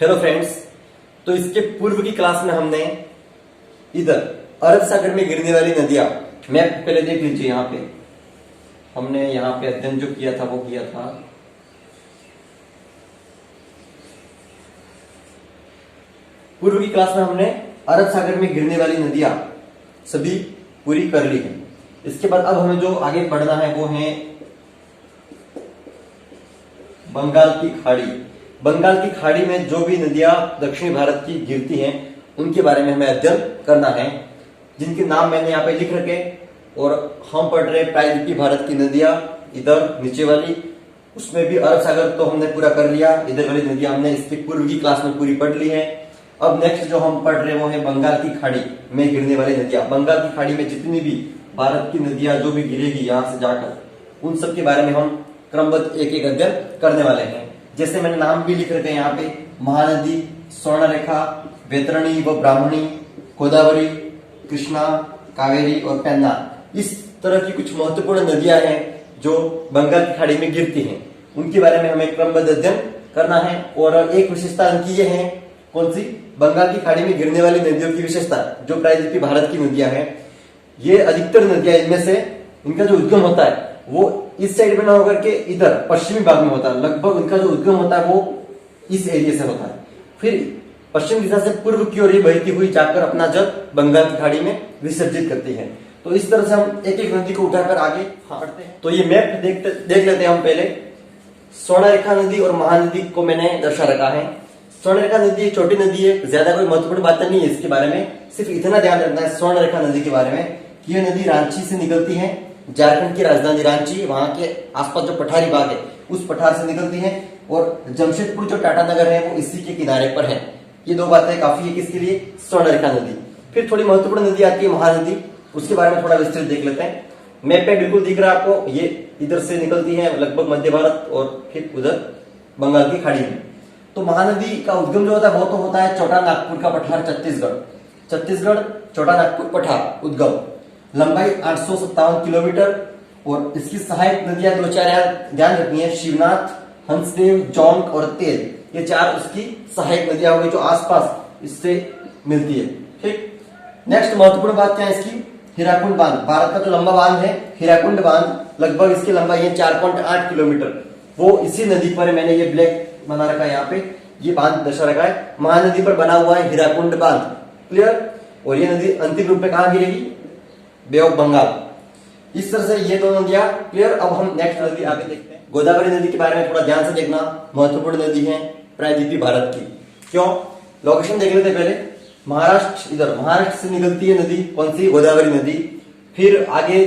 Hello friends. तो इसके पूर्व की क्लास में हमने इधर अरब सागर में गिरने वाली नदियां मैप पहले देख लीजिए। यहाँ पे हमने यहाँ पे अध्ययन जो किया था वो किया था पूर्व की क्लास में हमने अरब सागर में गिरने वाली नदियां सभी पूरी कर ली है। इसके बाद अब हमें जो आगे पढ़ना है वो है बंगाल की खाड़ी। बंगाल की खाड़ी में जो भी नदियां दक्षिणी भारत की गिरती हैं उनके बारे में हमें अध्ययन करना है, जिनके नाम मैंने यहाँ पे लिख रखे। और हम पढ़ रहे प्रायद्वीपीय भारत की नदियां इधर नीचे वाली, उसमें भी अरब सागर तो हमने पूरा कर लिया। इधर वाली नदियां हमने इसकी पूर्व की क्लास में पूरी पढ़ ली है। अब नेक्स्ट जो हम पढ़ रहे वो है बंगाल की खाड़ी में गिरने वाली नदियां। बंगाल की खाड़ी में जितनी भी भारत की नदियां जो भी गिरेगी यहाँ से जाकर, उन सब के बारे में हम क्रमबद्ध एक एक अध्ययन करने वाले हैं। जैसे मैंने नाम भी लिख रखे हैं यहाँ पे, महानदी, स्वर्णरेखा, वैतरणी व ब्राह्मणी, गोदावरी, कृष्णा, कावेरी और पेन्ना। इस तरह की कुछ महत्वपूर्ण नदियां हैं जो बंगाल की खाड़ी में गिरती हैं, उनके बारे में हमें क्रमबद्ध अध्ययन करना है। और एक विशेषता इनकी ये है, कौन सी? बंगाल की खाड़ी में गिरने वाली नदियों की विशेषता, जो प्रायद्वीपीय भारत की नदियां हैं, ये अधिकतर नदियां इनमें से इनका जो उद्गम होता है वो इस साइड में ना होकर के इधर पश्चिमी भाग में होता है। लगभग उनका जो उद्गम होता है वो इस एरिया से होता है, फिर पश्चिम दिशा से पूर्व की ओर बहती हुई जाकर अपना जल बंगाल की खाड़ी में विसर्जित करती है। तो इस तरह से हम एक एक नदी को उठाकर आगे बढ़ते हैं। तो ये मैप देख लेते हैं हम पहले। स्वर्णरेखा नदी और महानदी को मैंने दर्शा रखा है। स्वर्णरेखा नदी एक छोटी नदी है, ज्यादा कोई महत्वपूर्ण बात नहीं है इसके बारे में। सिर्फ इतना ध्यान रखना है स्वर्णरेखा नदी के बारे में कि यह नदी रांची से निकलती है, झारखंड की राजधानी रांची, वहां के आसपास जो पठारी भाग है उस पठार से निकलती है। और जमशेदपुर जो टाटा नगर है वो इसी के किनारे पर है। ये दो बातें काफी है किसके लिए? स्वर्णरेखा नदी। फिर थोड़ी महत्वपूर्ण नदी आती है महानदी, उसके बारे में थोड़ा विस्तृत देख लेते हैं। मैप पे बिल्कुल दिख रहा है आपको, ये इधर से निकलती है लगभग मध्य भारत और फिर उधर बंगाल की खाड़ी में। तो महानदी का उद्गम जो होता है वो तो होता है छोटा नागपुर का पठार, छत्तीसगढ़ छोटा नागपुर पठार उद्गम, लंबाई 857 किलोमीटर। और इसकी सहायक नदियां दो चार ध्यान रखनी है, शिवनाथ, हंसदेव, जौंक और तेल, ये चार उसकी सहायक नदियां होगी जो आसपास इससे मिलती है। ठीक, नेक्स्ट महत्वपूर्ण बात क्या है इसकी? हीराकुंड बांध। भारत का जो लंबा बांध है हीराकुंड बांध, लगभग इसकी लंबाई है 4.8 किलोमीटर। वो इसी नदी पर, मैंने ये ब्लैक बना रखा है यहाँ पे, ये बांध दर्शा रखा है, महानदी पर बना हुआ है हीराकुंड बांध। क्लियर? और ये नदी अंतिम रूप में कहां गिरेगी? बे ऑफ बंगाल। इस तरह से ये दोनों नदियां क्लियर। अब हम नेक्स्ट नदी आगे देखते हैं। गोदावरी नदी के बारे में थोड़ा ध्यान से देखना, महत्वपूर्ण नदी है प्रायद्वीपीय भारत की। क्यों? लोकेशन देख लेते पहले। महाराष्ट्र, इधर महाराष्ट्र से निकलती है नदी, कौन सी? गोदावरी नदी। फिर आगे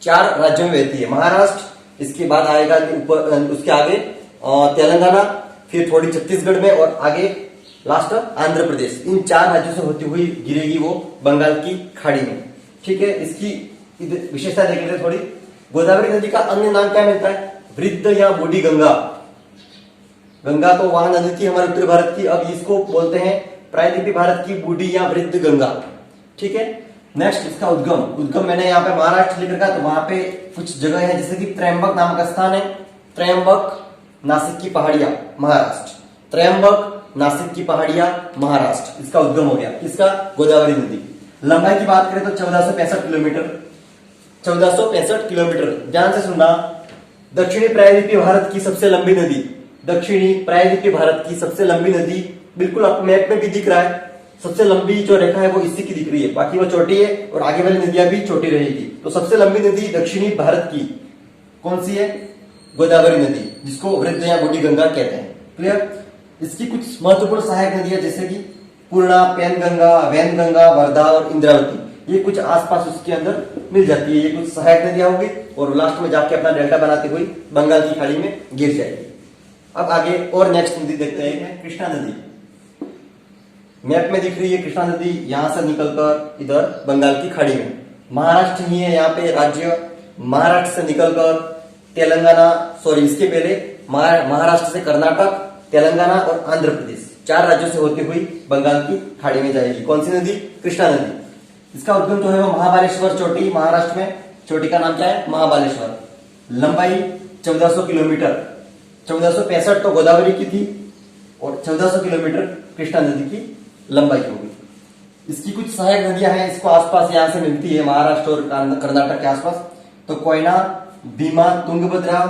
4 राज्यों में बहती है, महाराष्ट्र, इसके बाद आएगा ऊपर, उसके आगे तेलंगाना, फिर थोड़ी छत्तीसगढ़ में और आगे लास्ट आंध्र प्रदेश। इन 4 राज्यों से होती हुई गिरेगी वो बंगाल की खाड़ी में। ठीक है, इसकी विशेषता देख लेते थोड़ी। गोदावरी नदी का अन्य नाम क्या मिलता है? वृद्ध या बूढ़ी गंगा। गंगा तो वहां नदी थी हमारे उत्तर भारत की, अब इसको बोलते हैं प्रायद्वीपीय भारत की बूढ़ी या वृद्ध गंगा। ठीक है, नेक्स्ट इसका उद्गम मैंने यहाँ पे महाराष्ट्र लिख रखा, तो वहां पे कुछ जगह है जैसे कि त्र्यंबक नामक स्थान है, त्र्यंबक, नासिक की पहाड़ियां, महाराष्ट्र। त्र्यंबक, नासिक की पहाड़ियां, महाराष्ट्र, इसका उद्गम हो गया। इसका गोदावरी नदी। लंबाई की बात करें तो 1465 किलोमीटर, 1465 किलोमीटर। ध्यान से सुनना, दक्षिणी प्रायद्वीपीय भारत की सबसे लंबी नदी, दक्षिणी प्रायद्वीपीय भारत की सबसे लंबी नदी, बिल्कुल आपको मैप में भी दिख रहा है। सबसे लंबी जो रेखा है वो इसी की दिख रही है, बाकी वो छोटी है और आगे वाली नदियां भी छोटी रहेगी। तो सबसे लंबी नदी दक्षिणी भारत की कौन सी है? गोदावरी नदी, जिसको वृद्ध या बूढ़ी गंगा कहते हैं। क्लियर? इसकी कुछ महत्वपूर्ण सहायक नदियां जैसे कि पूर्णा, पेनगंगा, वैनगंगा, वर्धा और इंद्रावती, ये कुछ आसपास उसके अंदर मिल जाती है। ये कुछ सहायक नदियां होगी और लास्ट में जाके अपना डेल्टा बनाती हुई बंगाल की खाड़ी में गिर जाएगी। अब आगे और नेक्स्ट नदी देखते हैं, कृष्णा नदी। मैप में दिख रही है कृष्णा नदी, यहां से निकलकर इधर बंगाल की खाड़ी में, महाराष्ट्र ही है यहाँ पे राज्य, महाराष्ट्र से निकलकर तेलंगाना, सॉरी इसके पहले महाराष्ट्र से कर्नाटक, तेलंगाना और आंध्र प्रदेश, 4 राज्यों से होती हुई बंगाल की खाड़ी में जाएगी। कौन सी नदी? कृष्णा नदी। इसका उद्गम जो है वो महाबालेश्वर चोटी, महाराष्ट्र में, चोटी का नाम क्या है? महाबालेश्वर। लंबाई 1400 किलोमीटर। 1465 तो गोदावरी की थी, और 1400 किलोमीटर कृष्णा नदी की लंबाई होगी। इसकी कुछ सहायक नदियां हैं, इसको आसपास यहां से मिलती है महाराष्ट्र और कर्नाटक के आसपास। तो कोयना, भीमा, तुंगभद्रा,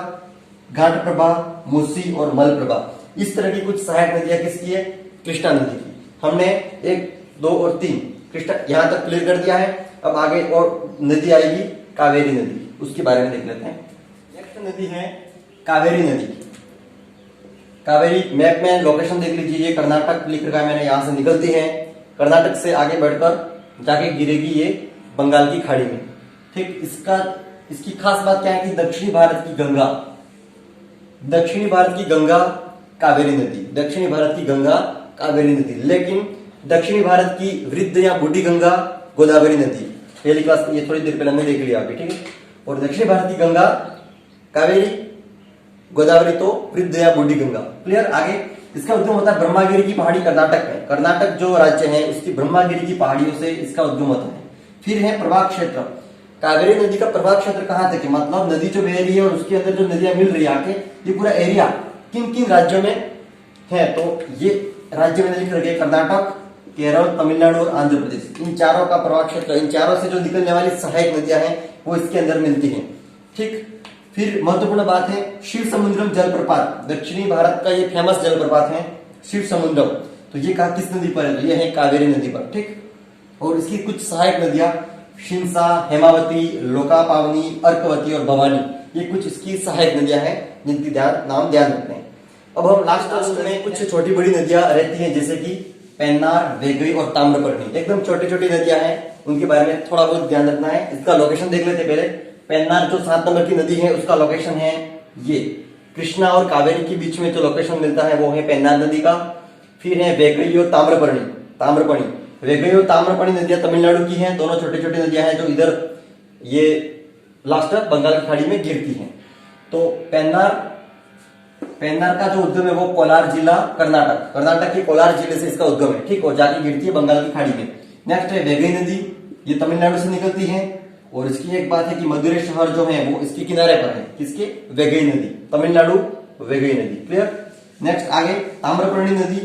घाटप्रभा, मूसी और मलप्रभा, इस तरह की कुछ सहायक नदियां किसकी है? कृष्णा नदी की। हमने 1, 2 और 3 कृष्णा यहां तक क्लियर कर दिया है। अब आगे और नदी आएगी कावेरी नदी, उसके बारे में देख लेते हैं। नेक्स्ट नदी है कावेरी नदी। कावेरी मैप में लोकेशन देख लीजिए, ये कर्नाटक लिख रखा है मैंने, यहां से निकलती है, कर्नाटक से आगे बढ़कर जाके गिरेगी ये बंगाल की खाड़ी में। ठीक, इसकी खास बात क्या है कि दक्षिणी भारत की गंगा कावेरी नदी, दक्षिणी भारत की गंगा कावेरी नदी, लेकिन दक्षिणी भारत की वृद्ध या बूढ़ी गंगा गोदावरी नदी। पहली क्लास ये थोड़ी देर पहले हमने देख लिया अभी, ठीक है। और दक्षिणी भारत की गंगा कावेरी, गोदावरी तो वृद्ध या बूढ़ी गंगा। क्लियर। आगे इसका उद्गम होता है ब्रह्मागिरी की पहाड़ी कर्नाटक में। कर्नाटक जो राज्य है उसकी ब्रह्मागिरी की पहाड़ियों से इसका उद्गम होता है। फिर है प्रवाह क्षेत्र। कावेरी नदी का प्रवाह क्षेत्र कहां तक है, मतलब नदी जो बह रही है और उसके अंदर जो नदियां मिल रही है आके, ये पूरा एरिया किन किन राज्यों में है? तो ये राज्य मैंने लिख रखे कर्नाटक, केरल, तमिलनाडु और आंध्र प्रदेश। इन चारों का प्रवाह क्षेत्र, इन चारों से जो निकलने वाली सहायक नदियां हैं वो इसके अंदर मिलती हैं। ठीक। फिर महत्वपूर्ण बात है शिव समुद्रम जलप्रपात। दक्षिणी भारत का ये फेमस जलप्रपात है शिव समुद्रम। तो ये कहा किस नदी पर है? ये है कावेरी नदी पर। ठीक। और इसकी कुछ सहायक नदियां शिंसा, हेमावती, लोकापावनी, अर्कवती और भवानी, ये कुछ इसकी सहायक नदियां हैं जिनकी नाम ध्यान रखते हैं। अब हम लास्ट में कुछ छोटी बड़ी नदियां रहती हैं, जैसे कि पेन्नार, वेगई और ताम्रपर्णी। एकदम छोटी छोटी नदियां हैं, उनके बारे में थोड़ा बहुत ध्यान रखना है। इसका लोकेशन देख लेते पहले। पेन्नार जो 7 नंबर की नदी है उसका लोकेशन है ये कृष्णा और कावेरी के बीच में जो लोकेशन मिलता है वो है पेन्नार नदी का। फिर है वेगई और ताम्रपर्णी। वेगई और ताम्रपर्णी नदियां तमिलनाडु की हैं, दोनों छोटी छोटी नदियां हैं जो इधर ये लास्ट बंगाल की खाड़ी में गिरती हैं। तो पेन्नार का जो उद्गम है वो कोलार जिला कर्नाटक के कोलार जिले से इसका उद्गम है। ठीक। और जाके गिरती है बंगाल की खाड़ी में। नेक्स्ट है वेगई नदी, ये तमिलनाडु से निकलती है। और इसकी एक बात है कि मदुरै शहर जो है वो इसके किनारे पर है, किसके? वेगई नदी, तमिलनाडु वेगई नदी। क्लियर। नेक्स्ट आगे ताम्रपर्णी नदी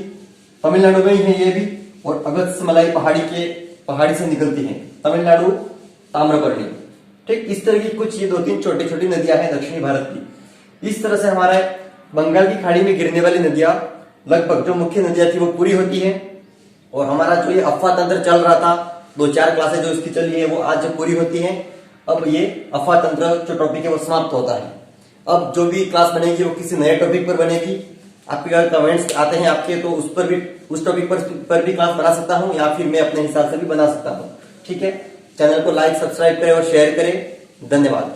तमिलनाडु में ही है ये भी, और अगस्त्यमलाई पहाड़ी से निकलती है, तमिलनाडु ताम्रपर्णी। ठीक। इस तरह की कुछ ये 2-3 छोटी छोटी नदियां हैं दक्षिणी भारत की। इस तरह से हमारा बंगाल की खाड़ी में गिरने वाली नदियां लगभग जो मुख्य नदियां थी वो पूरी होती है। और हमारा जो ये अफवाह तंत्र चल रहा था, 2-4 क्लासें जो इसकी चली है वो आज जब पूरी होती है, अब ये अफवाह तंत्र जो टॉपिक है वो समाप्त होता है। अब जो भी क्लास बनेगी वो किसी नए टॉपिक पर बनेगी। आपके अगर कमेंट्स आते हैं आपके, तो उस टॉपिक पर भी क्लास बना सकता हूं, या फिर मैं अपने हिसाब से भी बना सकता हूं। ठीक है। चैनल को लाइक, सब्सक्राइब करें और शेयर करें। धन्यवाद।